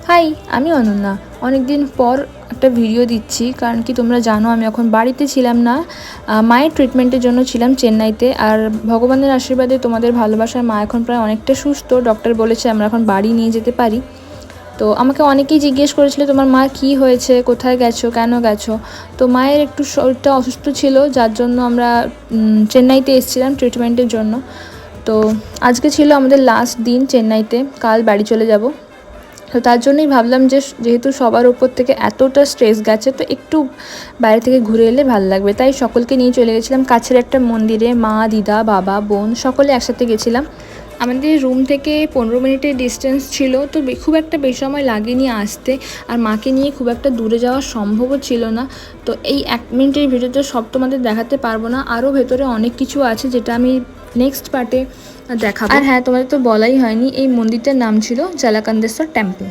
High, আমি অনন্যা। অনেক দিন পর একটা ভিডিও দিচ্ছি, কারণ কি তোমরা জানো আমি এখন বাড়িতে ছিলাম না, মায়ের ট্রিটমেন্টের জন্য ছিলাম চেন্নাইতে। আর ভগবানের আশীর্বাদে তোমাদের ভালোবাসায় মা এখন প্রায় অনেকটা সুস্থ। ডক্টর বলেছে আমরা এখন বাড়ি নিয়ে যেতে পারি। তো আমাকে অনেকেই জিজ্ঞেস করেছিল তোমার মা কি হয়েছে, কোথায় গেছো, কেন গেছো। তো মায়ের একটু শরীরটা অসুস্থ ছিল, যার জন্য আমরা চেন্নাইতে এসেছিলাম ট্রিটমেন্টের জন্য। তো আজকে ছিল আমাদের লাস্ট দিন চেন্নাইতে, কাল বাড়ি চলে যাব। তো তার জন্যই ভাবলাম যে যেহেতু সবার ওপর থেকে এতটা স্ট্রেস গেছে, তো একটু বাইরে থেকে ঘুরে এলে ভালো লাগবে। তাই সকলকে নিয়ে চলে গেছিলাম কাছের একটা মন্দিরে, মা, দিদা, বাবা, বোন সকলে একসাথে গেছিলাম। আমাদের রুম থেকে 15 মিনিটের ডিস্টেন্স ছিল, তো খুব একটা বেশি সময় লাগেনি আসতে। আর মাকে নিয়ে খুব একটা দূরে যাওয়া সম্ভবও ছিল না। তো এই 1 মিনিটের ভিডিওতে সব তোমাদের দেখাতে পারবো না, আরও ভেতরে অনেক কিছু আছে যেটা আমি নেক্সট পার্টে দেখাবো। আর হ্যাঁ, তোমাদের তো বলাই হয়নি, এই মন্দিরটার নাম ছিল জালাকান্দেশ্বর টেম্পল।